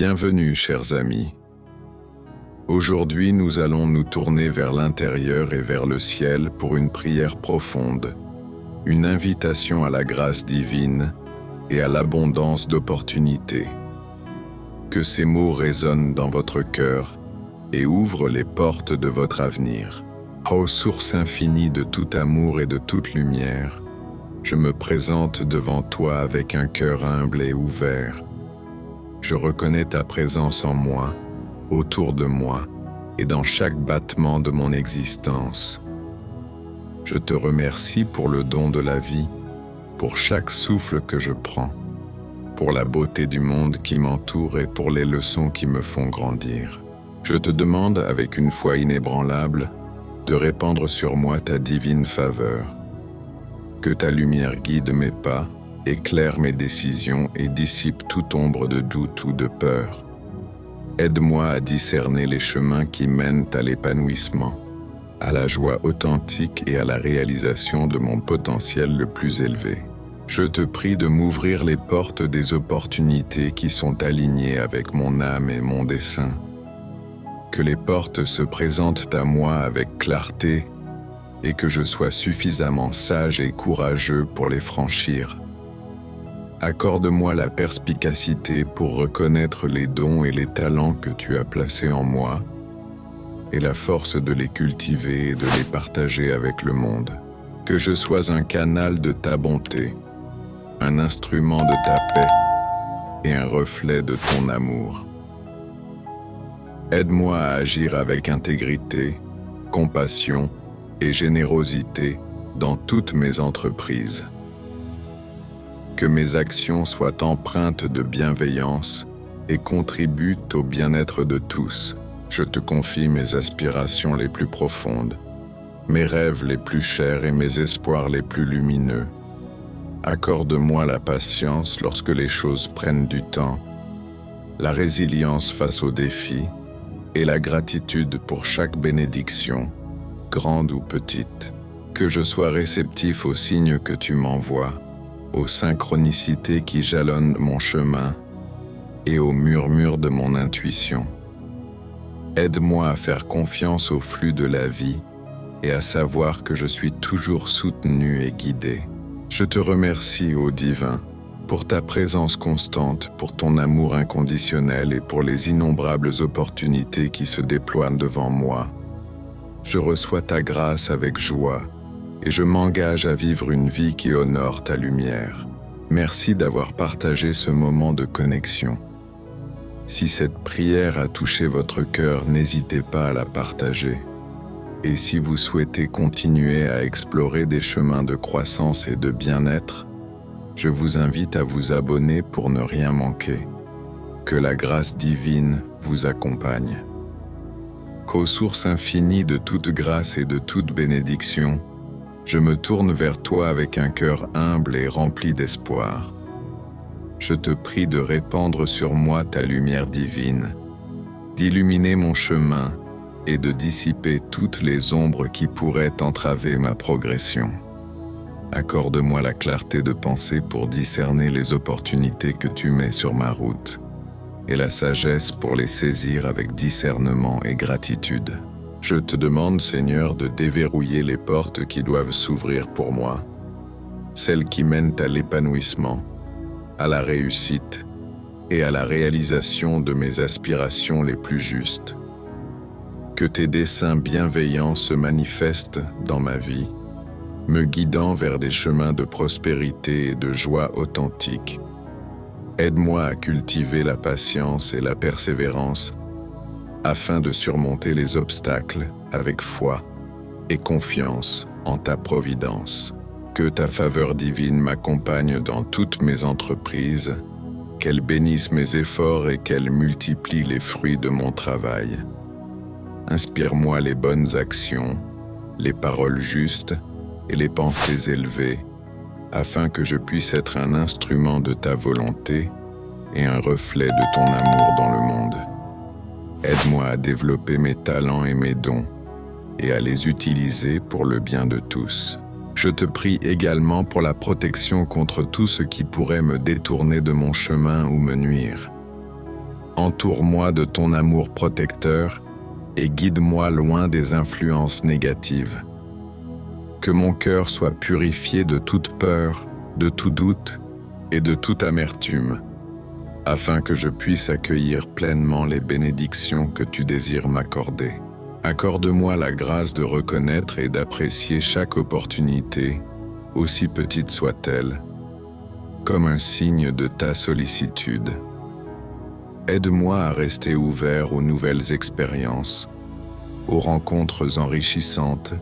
Bienvenue, chers amis. Aujourd'hui, nous allons nous tourner vers l'intérieur et vers le ciel pour une prière profonde, une invitation à la grâce divine et à l'abondance d'opportunités. Que ces mots résonnent dans votre cœur et ouvrent les portes de votre avenir. Ô source infinie de tout amour et de toute lumière, je me présente devant toi avec un cœur humble et ouvert. Je reconnais ta présence en moi, autour de moi et dans chaque battement de mon existence. Je te remercie pour le don de la vie, pour chaque souffle que je prends, pour la beauté du monde qui m'entoure et pour les leçons qui me font grandir. Je te demande avec une foi inébranlable de répandre sur moi ta divine faveur. Que ta lumière guide mes pas, éclaire mes décisions et dissipe toute ombre de doute ou de peur. Aide-moi à discerner les chemins qui mènent à l'épanouissement, à la joie authentique et à la réalisation de mon potentiel le plus élevé. Je te prie de m'ouvrir les portes des opportunités qui sont alignées avec mon âme et mon dessein. Que les portes se présentent à moi avec clarté et que je sois suffisamment sage et courageux pour les franchir. Accorde-moi la perspicacité pour reconnaître les dons et les talents que tu as placés en moi et la force de les cultiver et de les partager avec le monde. Que je sois un canal de ta bonté, un instrument de ta paix et un reflet de ton amour. Aide-moi à agir avec intégrité, compassion et générosité dans toutes mes entreprises. Que mes actions soient empreintes de bienveillance et contribuent au bien-être de tous. Je te confie mes aspirations les plus profondes, mes rêves les plus chers et mes espoirs les plus lumineux. Accorde-moi la patience lorsque les choses prennent du temps, la résilience face aux défis et la gratitude pour chaque bénédiction, grande ou petite. Que je sois réceptif aux signes que tu m'envoies, aux synchronicités qui jalonnent mon chemin et aux murmures de mon intuition. Aide-moi à faire confiance au flux de la vie et à savoir que je suis toujours soutenu et guidé. Je te remercie, ô Divin, pour ta présence constante, pour ton amour inconditionnel et pour les innombrables opportunités qui se déploient devant moi. Je reçois ta grâce avec joie et je m'engage à vivre une vie qui honore ta lumière. Merci d'avoir partagé ce moment de connexion. Si cette prière a touché votre cœur, n'hésitez pas à la partager. Et si vous souhaitez continuer à explorer des chemins de croissance et de bien-être, je vous invite à vous abonner pour ne rien manquer. Que la grâce divine vous accompagne. Qu'aux sources infinies de toute grâce et de toute bénédiction, je me tourne vers toi avec un cœur humble et rempli d'espoir. Je te prie de répandre sur moi ta lumière divine, d'illuminer mon chemin et de dissiper toutes les ombres qui pourraient entraver ma progression. Accorde-moi la clarté de pensée pour discerner les opportunités que tu mets sur ma route et la sagesse pour les saisir avec discernement et gratitude. Je te demande, Seigneur, de déverrouiller les portes qui doivent s'ouvrir pour moi, celles qui mènent à l'épanouissement, à la réussite et à la réalisation de mes aspirations les plus justes. Que tes desseins bienveillants se manifestent dans ma vie, me guidant vers des chemins de prospérité et de joie authentique. Aide-moi à cultiver la patience et la persévérance afin de surmonter les obstacles avec foi et confiance en ta providence. Que ta faveur divine m'accompagne dans toutes mes entreprises, qu'elle bénisse mes efforts et qu'elle multiplie les fruits de mon travail. Inspire-moi les bonnes actions, les paroles justes et les pensées élevées, afin que je puisse être un instrument de ta volonté et un reflet de ton amour dans le monde. Aide-moi à développer mes talents et mes dons, et à les utiliser pour le bien de tous. Je te prie également pour la protection contre tout ce qui pourrait me détourner de mon chemin ou me nuire. Entoure-moi de ton amour protecteur et guide-moi loin des influences négatives. Que mon cœur soit purifié de toute peur, de tout doute et de toute amertume, afin que je puisse accueillir pleinement les bénédictions que tu désires m'accorder. Accorde-moi la grâce de reconnaître et d'apprécier chaque opportunité, aussi petite soit-elle, comme un signe de ta sollicitude. Aide-moi à rester ouvert aux nouvelles expériences, aux rencontres enrichissantes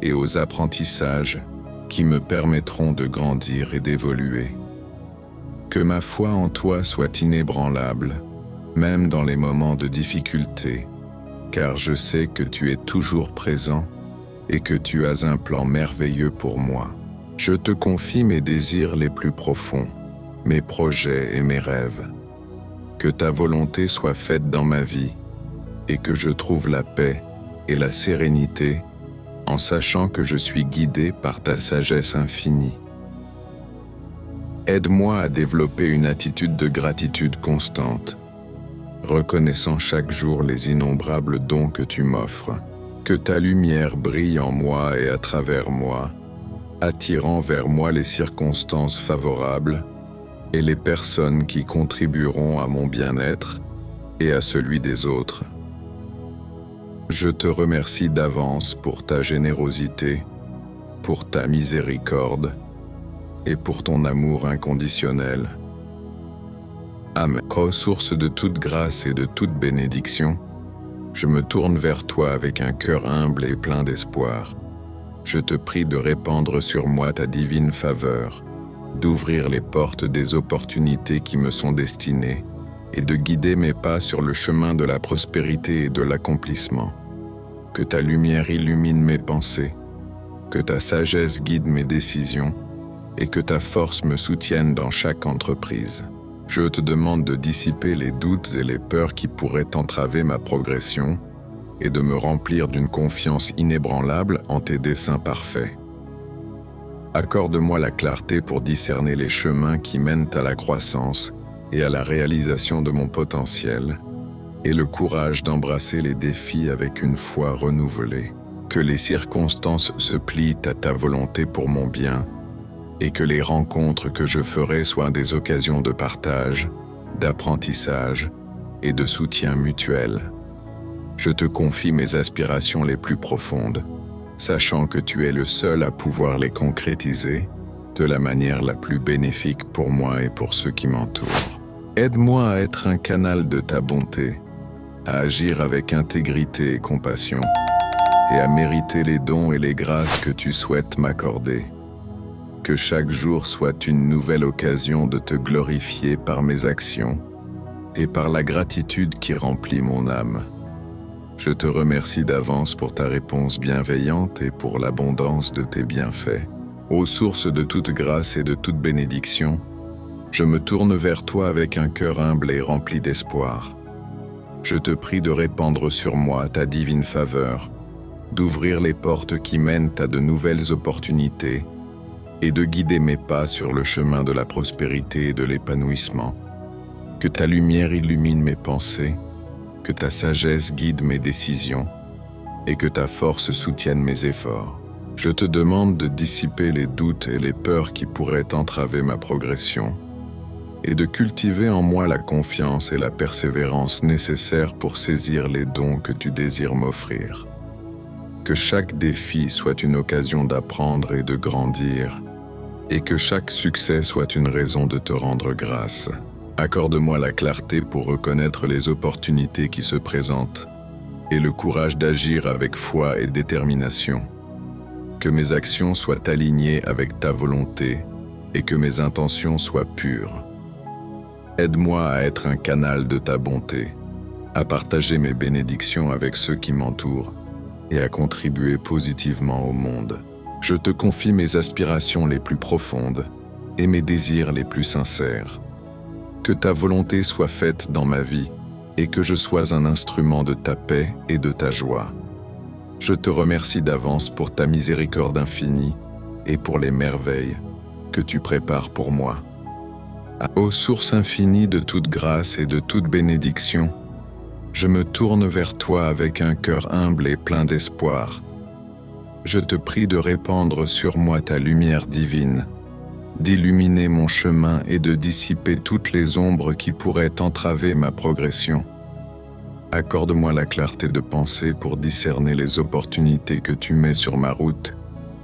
et aux apprentissages qui me permettront de grandir et d'évoluer. Que ma foi en toi soit inébranlable, même dans les moments de difficulté, car je sais que tu es toujours présent et que tu as un plan merveilleux pour moi. Je te confie mes désirs les plus profonds, mes projets et mes rêves. Que ta volonté soit faite dans ma vie et que je trouve la paix et la sérénité en sachant que je suis guidé par ta sagesse infinie. Aide-moi à développer une attitude de gratitude constante, reconnaissant chaque jour les innombrables dons que tu m'offres. Que ta lumière brille en moi et à travers moi, attirant vers moi les circonstances favorables et les personnes qui contribueront à mon bien-être et à celui des autres. Je te remercie d'avance pour ta générosité, pour ta miséricorde et pour ton amour inconditionnel. Amen. Ô source de toute grâce et de toute bénédiction, je me tourne vers toi avec un cœur humble et plein d'espoir. Je te prie de répandre sur moi ta divine faveur, d'ouvrir les portes des opportunités qui me sont destinées et de guider mes pas sur le chemin de la prospérité et de l'accomplissement. Que ta lumière illumine mes pensées, que ta sagesse guide mes décisions et que ta force me soutienne dans chaque entreprise. Je te demande de dissiper les doutes et les peurs qui pourraient entraver ma progression et de me remplir d'une confiance inébranlable en tes desseins parfaits. Accorde-moi la clarté pour discerner les chemins qui mènent à la croissance et à la réalisation de mon potentiel, et le courage d'embrasser les défis avec une foi renouvelée. Que les circonstances se plient à ta volonté pour mon bien, et que les rencontres que je ferai soient des occasions de partage, d'apprentissage et de soutien mutuel. Je te confie mes aspirations les plus profondes, sachant que tu es le seul à pouvoir les concrétiser de la manière la plus bénéfique pour moi et pour ceux qui m'entourent. Aide-moi à être un canal de ta bonté, à agir avec intégrité et compassion, et à mériter les dons et les grâces que tu souhaites m'accorder. Que chaque jour soit une nouvelle occasion de te glorifier par mes actions et par la gratitude qui remplit mon âme. Je te remercie d'avance pour ta réponse bienveillante et pour l'abondance de tes bienfaits. Ô source de toute grâce et de toute bénédiction, je me tourne vers toi avec un cœur humble et rempli d'espoir. Je te prie de répandre sur moi ta divine faveur, d'ouvrir les portes qui mènent à de nouvelles opportunités et de guider mes pas sur le chemin de la prospérité et de l'épanouissement. Que ta lumière illumine mes pensées, que ta sagesse guide mes décisions et que ta force soutienne mes efforts. Je te demande de dissiper les doutes et les peurs qui pourraient entraver ma progression et de cultiver en moi la confiance et la persévérance nécessaires pour saisir les dons que tu désires m'offrir. Que chaque défi soit une occasion d'apprendre et de grandir, et que chaque succès soit une raison de te rendre grâce. Accorde-moi la clarté pour reconnaître les opportunités qui se présentent, et le courage d'agir avec foi et détermination. Que mes actions soient alignées avec ta volonté, et que mes intentions soient pures. Aide-moi à être un canal de ta bonté, à partager mes bénédictions avec ceux qui m'entourent, et à contribuer positivement au monde. Je te confie mes aspirations les plus profondes et mes désirs les plus sincères. Que ta volonté soit faite dans ma vie et que je sois un instrument de ta paix et de ta joie. Je te remercie d'avance pour ta miséricorde infinie et pour les merveilles que tu prépares pour moi. Ô source infinie de toute grâce et de toute bénédiction, je me tourne vers toi avec un cœur humble et plein d'espoir. Je te prie de répandre sur moi ta lumière divine, d'illuminer mon chemin et de dissiper toutes les ombres qui pourraient entraver ma progression. Accorde-moi la clarté de pensée pour discerner les opportunités que tu mets sur ma route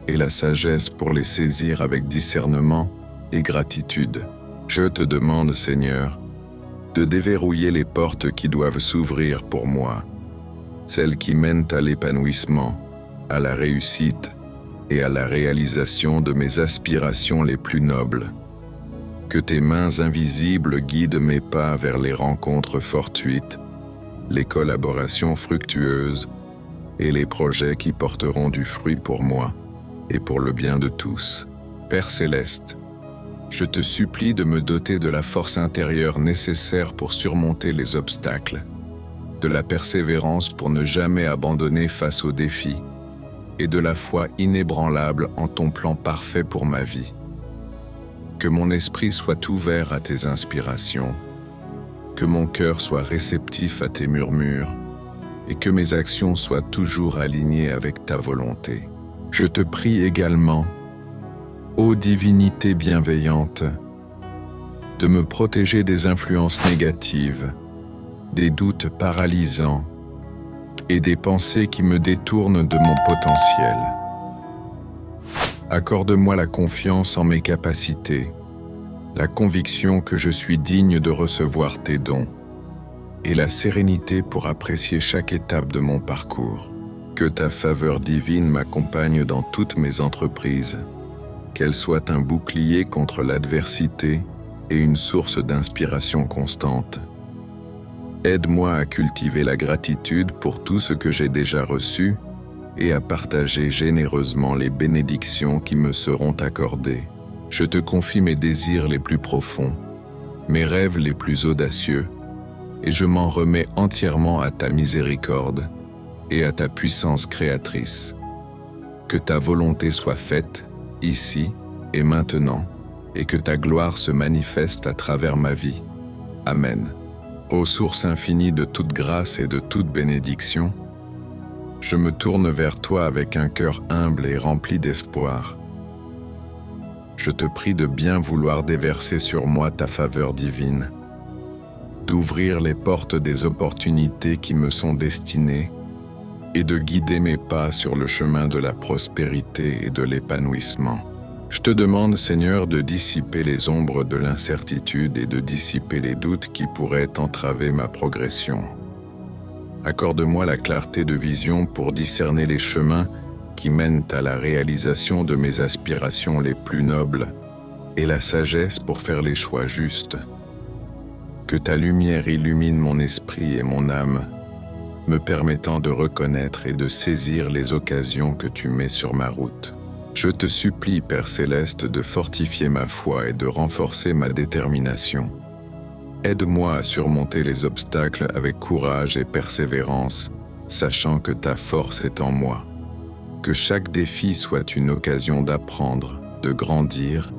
et la sagesse pour les saisir avec discernement et gratitude. Je te demande, Seigneur, de déverrouiller les portes qui doivent s'ouvrir pour moi, celles qui mènent à l'épanouissement, à la réussite et à la réalisation de mes aspirations les plus nobles. Que tes mains invisibles guident mes pas vers les rencontres fortuites, les collaborations fructueuses et les projets qui porteront du fruit pour moi et pour le bien de tous. Père céleste, je te supplie de me doter de la force intérieure nécessaire pour surmonter les obstacles, de la persévérance pour ne jamais abandonner face aux défis, et de la foi inébranlable en ton plan parfait pour ma vie. Que mon esprit soit ouvert à tes inspirations, que mon cœur soit réceptif à tes murmures, et que mes actions soient toujours alignées avec ta volonté. Je te prie également, ô divinité bienveillante, de me protéger des influences négatives, des doutes paralysants et des pensées qui me détournent de mon potentiel. Accorde-moi la confiance en mes capacités, la conviction que je suis digne de recevoir tes dons et la sérénité pour apprécier chaque étape de mon parcours. Que ta faveur divine m'accompagne dans toutes mes entreprises, qu'elle soit un bouclier contre l'adversité et une source d'inspiration constante. Aide-moi à cultiver la gratitude pour tout ce que j'ai déjà reçu et à partager généreusement les bénédictions qui me seront accordées. Je te confie mes désirs les plus profonds, mes rêves les plus audacieux, et je m'en remets entièrement à ta miséricorde et à ta puissance créatrice. Que ta volonté soit faite, ici et maintenant, et que ta gloire se manifeste à travers ma vie. Amen. Ô source infinie de toute grâce et de toute bénédiction, je me tourne vers toi avec un cœur humble et rempli d'espoir. Je te prie de bien vouloir déverser sur moi ta faveur divine, d'ouvrir les portes des opportunités qui me sont destinées et de guider mes pas sur le chemin de la prospérité et de l'épanouissement. Je te demande, Seigneur, de dissiper les ombres de l'incertitude et de dissiper les doutes qui pourraient entraver ma progression. Accorde-moi la clarté de vision pour discerner les chemins qui mènent à la réalisation de mes aspirations les plus nobles et la sagesse pour faire les choix justes. Que ta lumière illumine mon esprit et mon âme, me permettant de reconnaître et de saisir les occasions que tu mets sur ma route. Je te supplie, Père céleste, de fortifier ma foi et de renforcer ma détermination. Aide-moi à surmonter les obstacles avec courage et persévérance, sachant que ta force est en moi. Que chaque défi soit une occasion d'apprendre, de grandir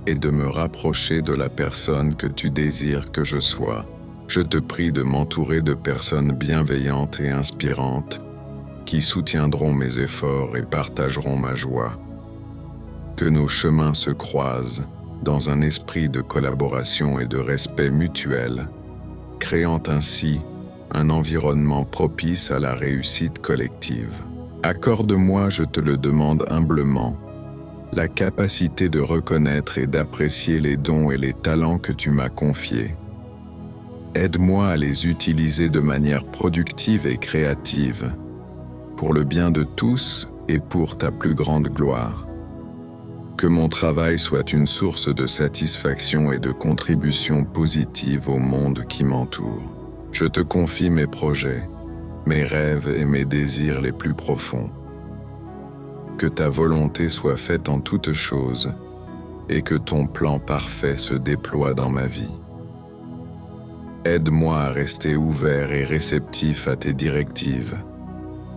et de me rapprocher de la personne que tu désires que je sois. Je te prie de m'entourer de personnes bienveillantes et inspirantes qui soutiendront mes efforts et partageront ma joie. Que nos chemins se croisent dans un esprit de collaboration et de respect mutuel, créant ainsi un environnement propice à la réussite collective. Accorde-moi, je te le demande humblement, la capacité de reconnaître et d'apprécier les dons et les talents que tu m'as confiés. Aide-moi à les utiliser de manière productive et créative, pour le bien de tous et pour ta plus grande gloire. Que mon travail soit une source de satisfaction et de contribution positive au monde qui m'entoure. Je te confie mes projets, mes rêves et mes désirs les plus profonds. Que ta volonté soit faite en toutes choses et que ton plan parfait se déploie dans ma vie. Aide-moi à rester ouvert et réceptif à tes directives,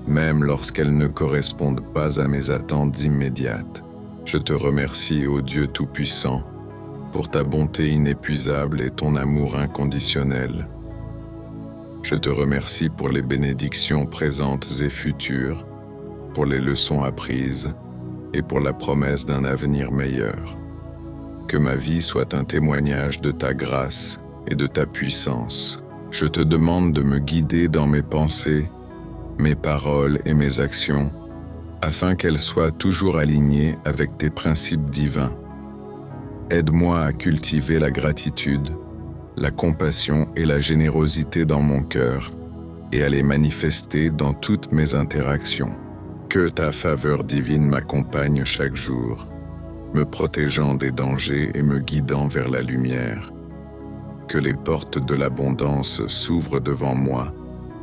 même lorsqu'elles ne correspondent pas à mes attentes immédiates. Je te remercie, ô Dieu Tout-Puissant, pour ta bonté inépuisable et ton amour inconditionnel. Je te remercie pour les bénédictions présentes et futures, pour les leçons apprises et pour la promesse d'un avenir meilleur. Que ma vie soit un témoignage de ta grâce et de ta puissance. Je te demande de me guider dans mes pensées, mes paroles et mes actions, afin qu'elles soient toujours alignées avec tes principes divins. Aide-moi à cultiver la gratitude, la compassion et la générosité dans mon cœur, et à les manifester dans toutes mes interactions. Que ta faveur divine m'accompagne chaque jour, me protégeant des dangers et me guidant vers la lumière. Que les portes de l'abondance s'ouvrent devant moi,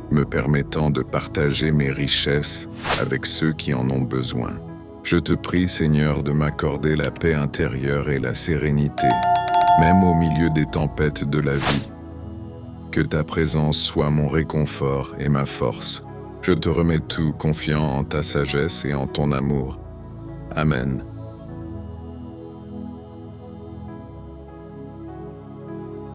me permettant de partager mes richesses avec ceux qui en ont besoin. Je te prie, Seigneur, de m'accorder la paix intérieure et la sérénité, même au milieu des tempêtes de la vie. Que ta présence soit mon réconfort et ma force. Je te remets tout, confiant en ta sagesse et en ton amour. Amen.